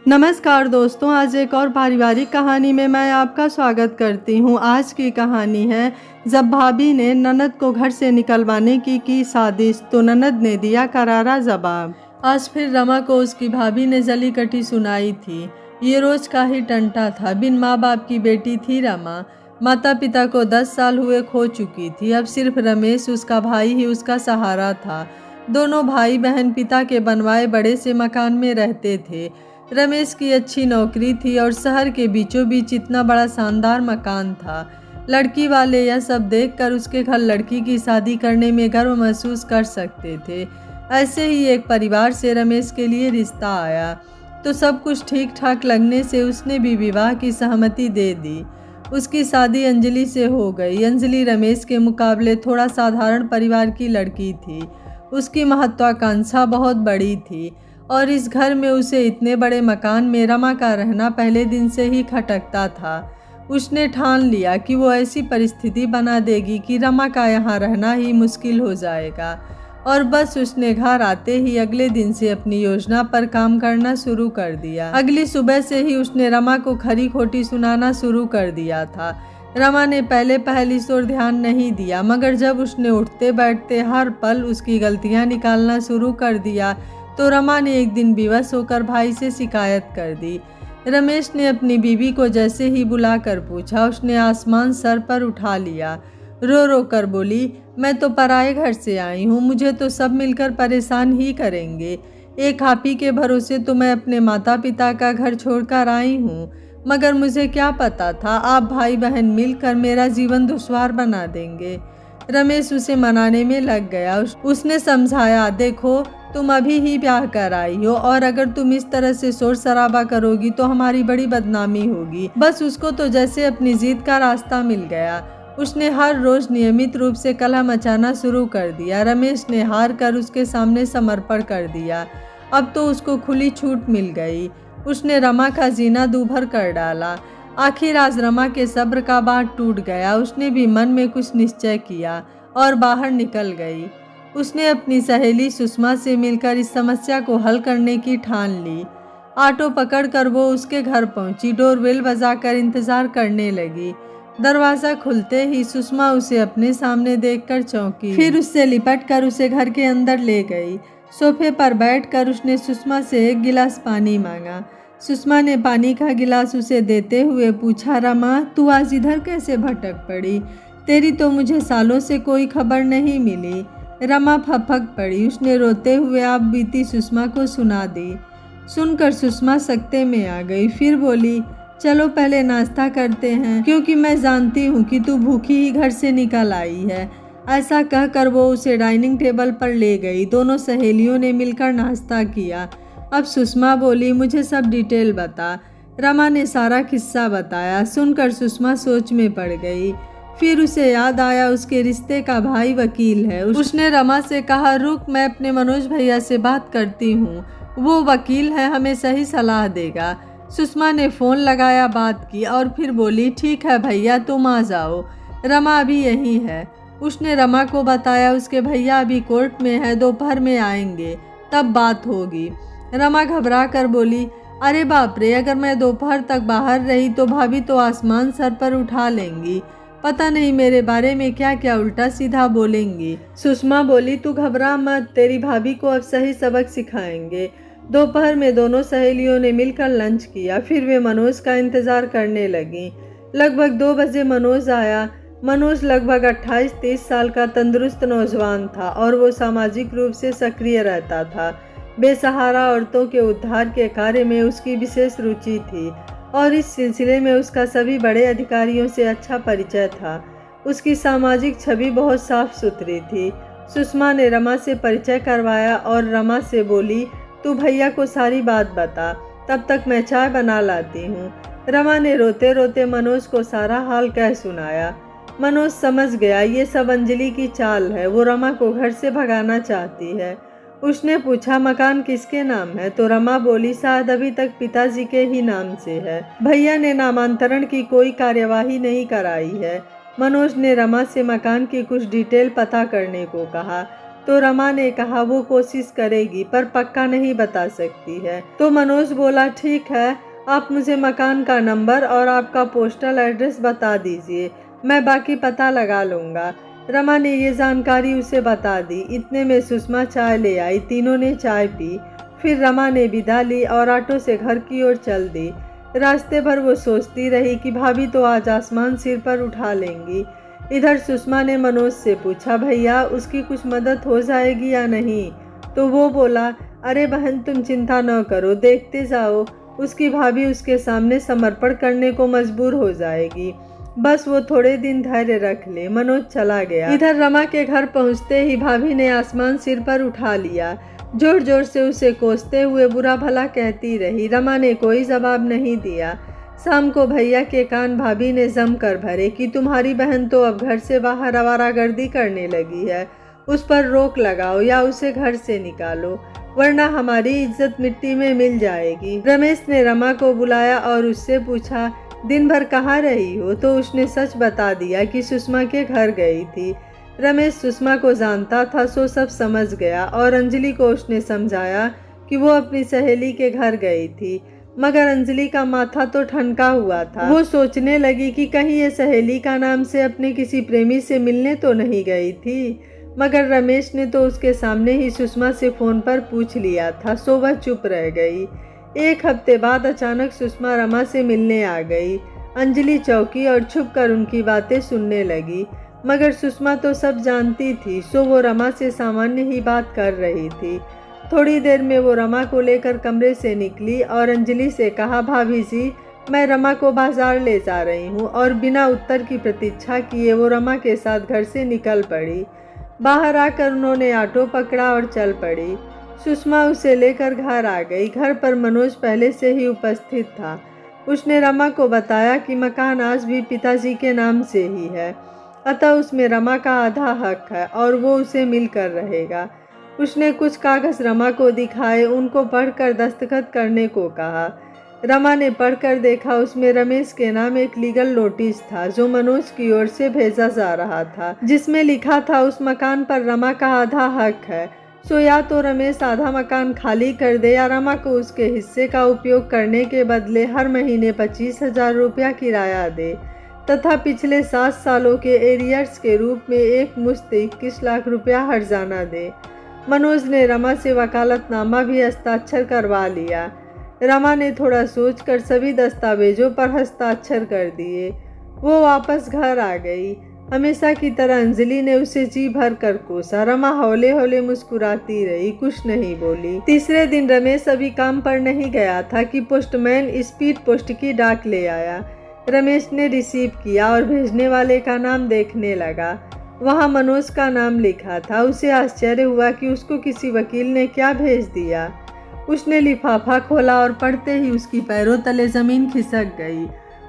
नमस्कार दोस्तों, आज एक और पारिवारिक कहानी में मैं आपका स्वागत करती हूँ। आज की कहानी है, जब भाभी ने ननद को घर से निकलवाने की साजिश तो ननद ने दिया करारा जवाब। आज फिर रमा को उसकी भाभी ने जली कटी सुनाई थी। ये रोज का ही टंटा था। बिन माँ बाप की बेटी थी रमा। माता पिता को 10 साल हुए खो चुकी थी। अब सिर्फ रमेश उसका भाई ही उसका सहारा था। दोनों भाई बहन पिता के बनवाए बड़े से मकान में रहते थे। रमेश की अच्छी नौकरी थी और शहर के बीचों बीच इतना बड़ा शानदार मकान था। लड़की वाले यह सब देखकर उसके घर लड़की की शादी करने में गर्व महसूस कर सकते थे। ऐसे ही एक परिवार से रमेश के लिए रिश्ता आया तो सब कुछ ठीक ठाक लगने से उसने भी विवाह की सहमति दे दी। उसकी शादी अंजलि से हो गई। अंजलि रमेश के मुकाबले थोड़ा साधारण परिवार की लड़की थी। उसकी महत्वाकांक्षा बहुत बड़ी थी और इस घर में उसे इतने बड़े मकान में रमा का रहना पहले दिन से ही खटकता था। उसने ठान लिया कि वो ऐसी परिस्थिति बना देगी कि रमा का यहाँ रहना ही मुश्किल हो जाएगा। और बस उसने घर आते ही अगले दिन से अपनी योजना पर काम करना शुरू कर दिया। अगली सुबह से ही उसने रमा को खरी खोटी सुनाना शुरू कर दिया था। रमा ने पहले इस ओर ध्यान नहीं दिया, मगर जब उसने उठते बैठते हर पल उसकी गलतियां निकालना शुरू कर दिया तो रमा ने एक दिन विवश होकर भाई से शिकायत कर दी। रमेश ने अपनी बीवी को जैसे ही बुलाकर पूछा, उसने आसमान सर पर उठा लिया। रो रो कर बोली, मैं तो पराए घर से आई हूँ, मुझे तो सब मिलकर परेशान ही करेंगे। एक आप ही के भरोसे तो मैं अपने माता पिता का घर छोड़कर आई हूँ, मगर मुझे क्या पता था आप भाई बहन मिलकर मेरा जीवन दुश्वार बना देंगे। रमेश उसे मनाने में लग गया। उसने समझाया, देखो तुम अभी ही ब्याह कर आई हो और अगर तुम इस तरह से शोर शराबा करोगी तो हमारी बड़ी बदनामी होगी। बस उसको तो जैसे अपनी जीत का रास्ता मिल गया। उसने हर रोज नियमित रूप से कलह मचाना शुरू कर दिया। रमेश ने हार कर उसके सामने समर्पण कर दिया। अब तो उसको खुली छूट मिल गई। उसने रमा का जीना दूभर कर डाला। आखिर आज रमा के सब्र का बांध टूट गया। उसने भी मन में कुछ निश्चय किया और बाहर निकल गई। उसने अपनी सहेली सुषमा से मिलकर इस समस्या को हल करने की ठान ली। ऑटो पकड़कर वो उसके घर पहुंची। डोरबेल बजाकर इंतजार करने लगी। दरवाज़ा खुलते ही सुषमा उसे अपने सामने देखकर चौंकी। फिर उससे लिपटकर उसे घर के अंदर ले गई। सोफे पर बैठकर उसने सुषमा से एक गिलास पानी मांगा। सुषमा ने पानी का गिलास उसे देते हुए पूछा, रमा तू आज इधर कैसे भटक पड़ी? तेरी तो मुझे सालों से कोई खबर नहीं मिली। रमा फपक पड़ी। उसने रोते हुए आप बीती सुषमा को सुना दी। सुनकर सुषमा सकते में आ गई। फिर बोली, चलो पहले नाश्ता करते हैं, क्योंकि मैं जानती हूँ कि तू भूखी ही घर से निकल आई है। ऐसा कहकर वो उसे डाइनिंग टेबल पर ले गई। दोनों सहेलियों ने मिलकर नाश्ता किया। अब सुषमा बोली, मुझे सब डिटेल बता। रमा ने सारा किस्सा बताया। सुनकर सुषमा सोच में पड़ गई। फिर उसे याद आया उसके रिश्ते का भाई वकील है। उसने रमा से कहा, रुक मैं अपने मनोज भैया से बात करती हूँ, वो वकील है, हमें सही सलाह देगा। सुषमा ने फ़ोन लगाया, बात की और फिर बोली, ठीक है भैया तुम आ जाओ, रमा अभी यहीं है। उसने रमा को बताया उसके भैया अभी कोर्ट में है, दोपहर में आएंगे, तब बात होगी। रमा घबरा कर बोली, अरे बाप रे, अगर मैं दोपहर तक बाहर रही तो भाभी तो आसमान सर पर उठा लेंगी। पता नहीं मेरे बारे में क्या क्या उल्टा सीधा बोलेंगी। सुषमा बोली, तू घबरा मत, तेरी भाभी को अब सही सबक सिखाएंगे। दोपहर में दोनों सहेलियों ने मिलकर लंच किया। फिर वे मनोज का इंतजार करने लगी। लगभग 2 बजे मनोज आया। मनोज लगभग 28-30 साल का तंदुरुस्त नौजवान था और वो सामाजिक रूप से सक्रिय रहता था। बेसहारा औरतों के उद्धार के कार्य में उसकी विशेष रुचि थी और इस सिलसिले में उसका सभी बड़े अधिकारियों से अच्छा परिचय था। उसकी सामाजिक छवि बहुत साफ सुथरी थी। सुषमा ने रमा से परिचय करवाया और रमा से बोली, तू भैया को सारी बात बता, तब तक मैं चाय बना लाती हूँ। रमा ने रोते रोते मनोज को सारा हाल कह सुनाया। मनोज समझ गया ये सब अंजलि की चाल है, वो रमा को घर से भगाना चाहती है। उसने पूछा, मकान किसके नाम है? तो रमा बोली, शायद अभी तक पिताजी के ही नाम से है, भैया ने नामांतरण की कोई कार्यवाही नहीं कराई है। मनोज ने रमा से मकान की कुछ डिटेल पता करने को कहा। तो रमा ने कहा वो कोशिश करेगी पर पक्का नहीं बता सकती है। तो मनोज बोला ठीक है, आप मुझे मकान का नंबर और आपका पोस्टल एड्रेस बता दीजिए, मैं बाकी पता लगा लूँगा। रमा ने ये जानकारी उसे बता दी। इतने में सुषमा चाय ले आई। तीनों ने चाय पी। फिर रमा ने विदा ली और ऑटो से घर की ओर चल दी। रास्ते भर वो सोचती रही कि भाभी तो आज आसमान सिर पर उठा लेंगी। इधर सुषमा ने मनोज से पूछा, भैया उसकी कुछ मदद हो जाएगी या नहीं? तो वो बोला, अरे बहन तुम चिंता न करो, देखते जाओ, उसकी भाभी उसके सामने समर्पण करने को मजबूर हो जाएगी, बस वो थोड़े दिन धैर्य रख ले। मनोज चला गया। इधर रमा के घर पहुंचते ही भाभी ने आसमान सिर पर उठा लिया। जोर जोर से उसे कोसते हुए बुरा भला कहती रही। रमा ने कोई जवाब नहीं दिया। शाम को भैया के कान भाभी ने जम कर भरे कि तुम्हारी बहन तो अब घर से बाहर आवारागर्दी करने लगी है, उस पर रोक लगाओ या उसे घर से निकालो, वरना हमारी इज्जत मिट्टी में मिल जाएगी। रमेश ने रमा को बुलाया और उससे पूछा, दिन भर कहाँ रही हो? तो उसने सच बता दिया कि सुषमा के घर गई थी। रमेश सुषमा को जानता था, सो सब समझ गया और अंजलि को उसने समझाया कि वो अपनी सहेली के घर गई थी। मगर अंजलि का माथा तो ठनका हुआ था। वो सोचने लगी कि कहीं ये सहेली का नाम से अपने किसी प्रेमी से मिलने तो नहीं गई थी। मगर रमेश ने तो उसके सामने ही सुषमा से फोन पर पूछ लिया था, सो वह चुप रह गई। एक हफ्ते बाद अचानक सुषमा रमा से मिलने आ गई। अंजलि चौंकी और छुप कर उनकी बातें सुनने लगी। मगर सुषमा तो सब जानती थी, सो वो रमा से सामान्य ही बात कर रही थी। थोड़ी देर में वो रमा को लेकर कमरे से निकली और अंजलि से कहा, भाभी जी मैं रमा को बाजार ले जा रही हूँ। और बिना उत्तर की प्रतीक्षा किए वो रमा के साथ घर से निकल पड़ी। बाहर आकर उन्होंने ऑटो पकड़ा और चल पड़ी। सुषमा उसे लेकर घर आ गई। घर पर मनोज पहले से ही उपस्थित था। उसने रमा को बताया कि मकान आज भी पिताजी के नाम से ही है, अतः उसमें रमा का आधा हक है और वो उसे मिलकर रहेगा। उसने कुछ कागज रमा को दिखाए, उनको पढ़कर दस्तखत करने को कहा। रमा ने पढ़कर देखा, उसमें रमेश के नाम एक लीगल नोटिस था जो मनोज की ओर से भेजा जा रहा था, जिसमें लिखा था उस मकान पर रमा का आधा हक है। सो या तो रमेश आधा मकान खाली कर दे या रमा को उसके हिस्से का उपयोग करने के बदले हर महीने 25,000 रुपया किराया दे तथा पिछले 7 सालों के एरियर्स के रूप में एक मुश्त 21 लाख रुपया हर्जाना दे। मनोज ने रमा से वकालतनामा भी हस्ताक्षर करवा लिया। रमा ने थोड़ा सोचकर सभी दस्तावेजों पर हस्ताक्षर कर दिए। वो वापस घर आ गई। हमेशा की तरह अंजलि ने उसे जी भर कर कोसा। रमा हौले हौले मुस्कुराती रही, कुछ नहीं बोली। तीसरे दिन रमेश अभी काम पर नहीं गया था कि पोस्टमैन स्पीड पोस्ट की डाक ले आया। रमेश ने रिसीव किया और भेजने वाले का नाम देखने लगा। वहाँ मनोज का नाम लिखा था। उसे आश्चर्य हुआ कि उसको किसी वकील ने क्या भेज दिया। उसने लिफाफा खोला और पढ़ते ही उसकी पैरों तले जमीन खिसक गई।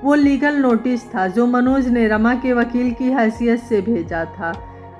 वो लीगल नोटिस था जो मनोज ने रमा के वकील की हैसियत से भेजा था।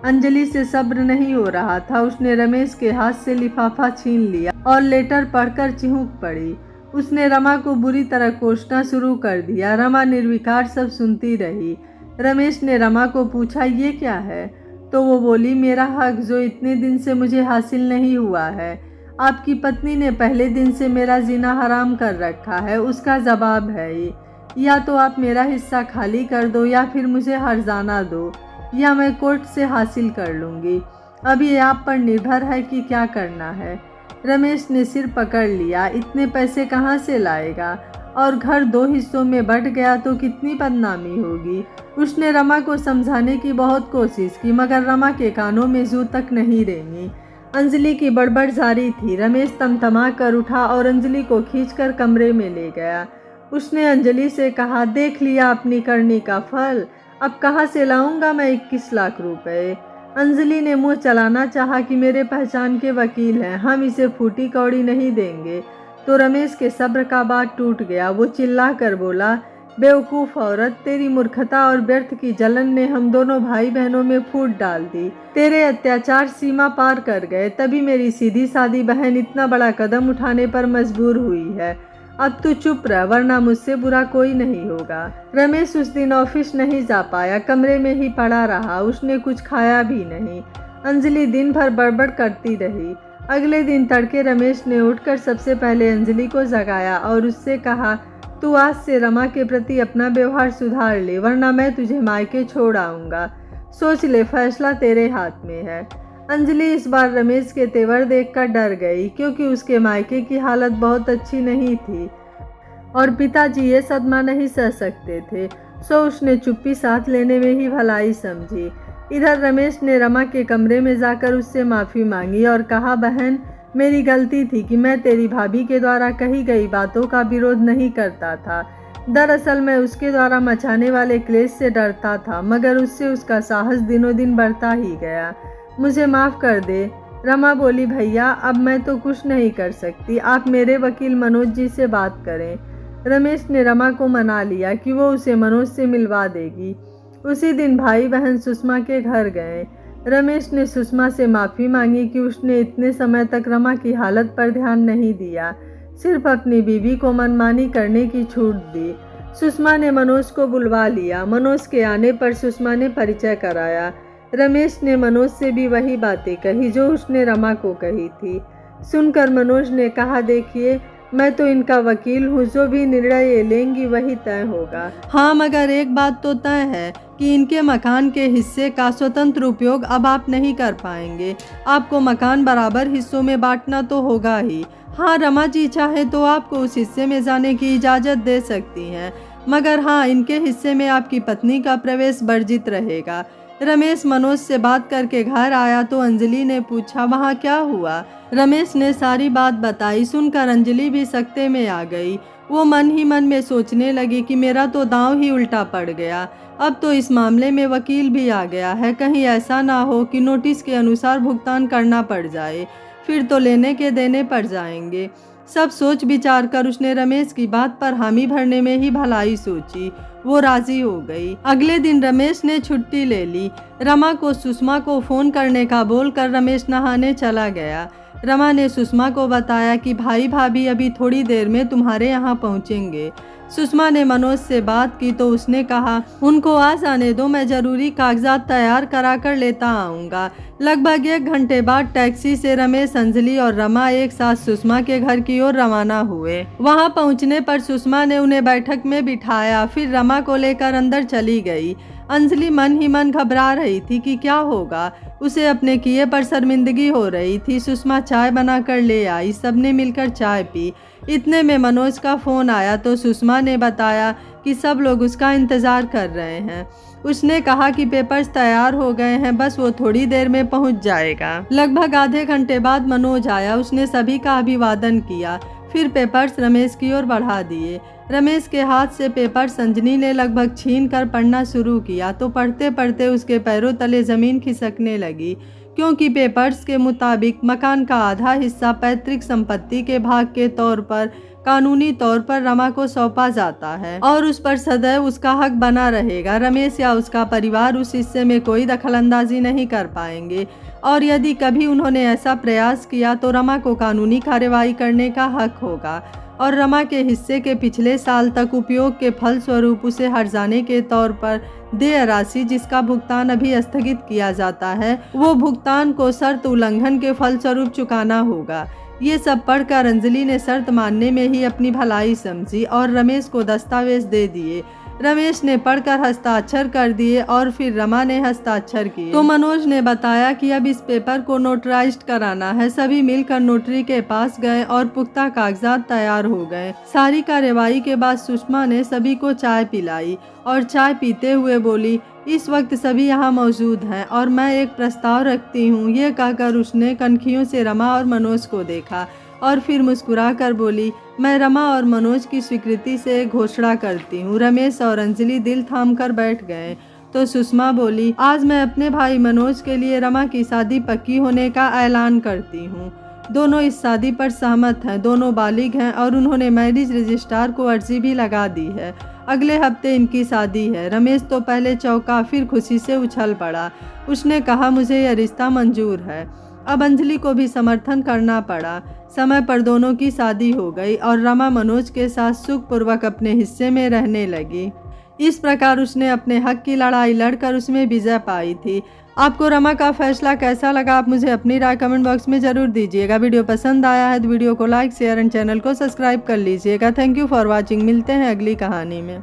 अंजलि से सब्र नहीं हो रहा था। उसने रमेश के हाथ से लिफाफा छीन लिया और लेटर पढ़कर चिहुक पड़ी। उसने रमा को बुरी तरह कोसना शुरू कर दिया। रमा निर्विकार सब सुनती रही। रमेश ने रमा को पूछा, ये क्या है? तो वो बोली, मेरा हक जो इतने दिन से मुझे हासिल नहीं हुआ है। आपकी पत्नी ने पहले दिन से मेरा जीना हराम कर रखा है, उसका जवाब है ये। या तो आप मेरा हिस्सा खाली कर दो या फिर मुझे हर्जाना दो, या मैं कोर्ट से हासिल कर लूँगी। अब ये आप पर निर्भर है कि क्या करना है। रमेश ने सिर पकड़ लिया। इतने पैसे कहाँ से लाएगा? और घर 2 हिस्सों में बंट गया तो कितनी बदनामी होगी। उसने रमा को समझाने की बहुत कोशिश की, मगर रमा के कानों में जू तक नहीं रेंगी। अंजलि की बड़बड़ जारी थी। रमेश तमतमा कर उठा और अंजलि को खींचकर कमरे में ले गया। उसने अंजलि से कहा, देख लिया अपनी करनी का फल, अब कहाँ से लाऊंगा मैं 21 लाख रुपए। अंजलि ने मुंह चलाना चाहा कि मेरे पहचान के वकील हैं, हम इसे फूटी कौड़ी नहीं देंगे। तो रमेश के सब्र का बात टूट गया। वो चिल्ला कर बोला, बेवकूफ़ औरत, तेरी मूर्खता और व्यर्थ की जलन ने हम दोनों भाई बहनों में फूट डाल दी। तेरे अत्याचार सीमा पार कर गए, तभी मेरी सीधी सादी बहन इतना बड़ा कदम उठाने पर मजबूर हुई है। अब तू चुप रह, वरना मुझसे बुरा कोई नहीं होगा। रमेश उस दिन ऑफिस नहीं जा पाया, कमरे में ही पड़ा रहा। उसने कुछ खाया भी नहीं। अंजलि दिन भर बड़बड़ करती रही। अगले दिन तड़के रमेश ने उठकर सबसे पहले अंजलि को जगाया और उससे कहा, तू आज से रमा के प्रति अपना व्यवहार सुधार ले, वरना मैं तुझे मायके छोड़ आऊँगा। सोच ले, फैसला तेरे हाथ में है। अंजलि इस बार रमेश के तेवर देखकर डर गई, क्योंकि उसके मायके की हालत बहुत अच्छी नहीं थी और पिताजी ये सदमा नहीं सह सकते थे, सो उसने चुप्पी साथ लेने में ही भलाई समझी। इधर रमेश ने रमा के कमरे में जाकर उससे माफ़ी मांगी और कहा, बहन, मेरी गलती थी कि मैं तेरी भाभी के द्वारा कही गई बातों का विरोध नहीं करता था। दरअसल मैं उसके द्वारा मचाने वाले क्लेश से डरता था, मगर उससे उसका साहस दिनों दिन बढ़ता ही गया। मुझे माफ़ कर दे। रमा बोली, भैया अब मैं तो कुछ नहीं कर सकती, आप मेरे वकील मनोज जी से बात करें। रमेश ने रमा को मना लिया कि वो उसे मनोज से मिलवा देगी। उसी दिन भाई बहन सुषमा के घर गए। रमेश ने सुषमा से माफ़ी मांगी कि उसने इतने समय तक रमा की हालत पर ध्यान नहीं दिया, सिर्फ अपनी बीवी को मनमानी करने की छूट दी। सुषमा ने मनोज को बुलवा लिया। मनोज के आने पर सुषमा ने परिचय कराया। रमेश ने मनोज से भी वही बातें कही जो उसने रमा को कही थी। सुनकर मनोज ने कहा, देखिए, मैं तो इनका वकील हूँ, जो भी निर्णय ये लेंगी वही तय होगा। हाँ, मगर एक बात तो तय है कि इनके मकान के हिस्से का स्वतंत्र उपयोग अब आप नहीं कर पाएंगे। आपको मकान बराबर हिस्सों में बांटना तो होगा ही। हाँ, रमा जी चाहे तो आपको उस हिस्से में जाने की इजाज़त दे सकती हैं, मगर हाँ, इनके हिस्से में आपकी पत्नी का प्रवेश वर्जित रहेगा। रमेश मनोज से बात करके घर आया तो अंजलि ने पूछा, वहाँ क्या हुआ? रमेश ने सारी बात बताई। सुनकर अंजलि भी सकते में आ गई। वो मन ही मन में सोचने लगी कि मेरा तो दांव ही उल्टा पड़ गया। अब तो इस मामले में वकील भी आ गया है, कहीं ऐसा ना हो कि नोटिस के अनुसार भुगतान करना पड़ जाए, फिर तो लेने के देने पड़ जाएंगे। सब सोच विचार कर उसने रमेश की बात पर हामी भरने में ही भलाई सोची। वो राजी हो गई। अगले दिन रमेश ने छुट्टी ले ली। रमा को सुषमा को फ़ोन करने का बोलकर रमेश नहाने चला गया। रमा ने सुषमा को बताया कि भाई भाभी अभी थोड़ी देर में तुम्हारे यहाँ पहुँचेंगे। सुषमा ने मनोज से बात की तो उसने कहा, उनको आज आने दो, मैं ज़रूरी कागजात तैयार करा कर लेता आऊँगा। लगभग 1 घंटे बाद टैक्सी से रमेश, अंजलि और रमा एक साथ सुषमा के घर की ओर रवाना हुए। वहां पहुंचने पर सुषमा ने उन्हें बैठक में बिठाया, फिर रमा को लेकर अंदर चली गई। अंजलि मन ही मन घबरा रही थी कि क्या होगा। उसे अपने किए पर शर्मिंदगी हो रही थी। सुषमा चाय बनाकर ले आई। सबने मिलकर चाय पी। इतने में मनोज का फ़ोन आया तो सुषमा ने बताया कि सब लोग उसका इंतज़ार कर रहे हैं। उसने कहा कि पेपर्स तैयार हो गए हैं, बस वो थोड़ी देर में पहुंच जाएगा। लगभग आधे घंटे बाद मनोज आया। उसने सभी का अभिवादन किया, फिर पेपर्स रमेश की ओर बढ़ा दिए। रमेश के हाथ से पेपर अंजलि ने लगभग छीन कर पढ़ना शुरू किया तो पढ़ते पढ़ते उसके पैरों तले ज़मीन खिसकने लगी, क्योंकि पेपर्स के मुताबिक मकान का आधा हिस्सा पैतृक संपत्ति के भाग के तौर पर कानूनी तौर पर रमा को सौंपा जाता है और उस पर सदैव उसका हक बना रहेगा। रमेश या उसका परिवार उस हिस्से में कोई दखलंदाजी नहीं कर पाएंगे और यदि कभी उन्होंने ऐसा प्रयास किया तो रमा को कानूनी कार्रवाई करने का हक होगा और रमा के हिस्से के पिछले साल तक उपयोग के फलस्वरूप उसे हर्जाने के तौर पर देय राशि, जिसका भुगतान अभी स्थगित किया जाता है, वो भुगतान को शर्त उल्लंघन के फलस्वरूप चुकाना होगा। ये सब पढ़कर अंजलि ने शर्त मानने में ही अपनी भलाई समझी और रमेश को दस्तावेज दे दिए। रमेश ने पढ़कर हस्ताक्षर कर दिए और फिर रमा ने हस्ताक्षर किए तो मनोज ने बताया कि अब इस पेपर को नोटराइज्ड कराना है। सभी मिलकर नोटरी के पास गए और पुख्ता कागजात तैयार हो गए। सारी कार्यवाही के बाद सुषमा ने सभी को चाय पिलाई और चाय पीते हुए बोली, इस वक्त सभी यहाँ मौजूद हैं और मैं एक प्रस्ताव रखती हूँ। ये कहकर उसने कनखियों से रमा और मनोज को देखा और फिर मुस्कुराकर बोली, मैं रमा और मनोज की स्वीकृति से घोषणा करती हूँ। रमेश और अंजलि दिल थाम कर बैठ गए तो सुषमा बोली, आज मैं अपने भाई मनोज के लिए रमा की शादी पक्की होने का ऐलान करती हूँ। दोनों इस शादी पर सहमत हैं। दोनों बालिग हैं और उन्होंने मैरिज रजिस्ट्रार को अर्जी भी लगा दी है। अगले हफ्ते इनकी शादी है। रमेश तो पहले चौंका, फिर खुशी से उछल पड़ा। उसने कहा, मुझे यह रिश्ता मंजूर है। अब अंजलि को भी समर्थन करना पड़ा। समय पर दोनों की शादी हो गई और रमा मनोज के साथ सुखपूर्वक अपने हिस्से में रहने लगी। इस प्रकार उसने अपने हक की लड़ाई लड़कर उसमें विजय पाई थी। आपको रमा का फैसला कैसा लगा, आप मुझे अपनी राय कमेंट बॉक्स में ज़रूर दीजिएगा। वीडियो पसंद आया है तो वीडियो को लाइक शेयर एंड चैनल को सब्सक्राइब कर लीजिएगा। Thank you for watching. मिलते हैं अगली कहानी में।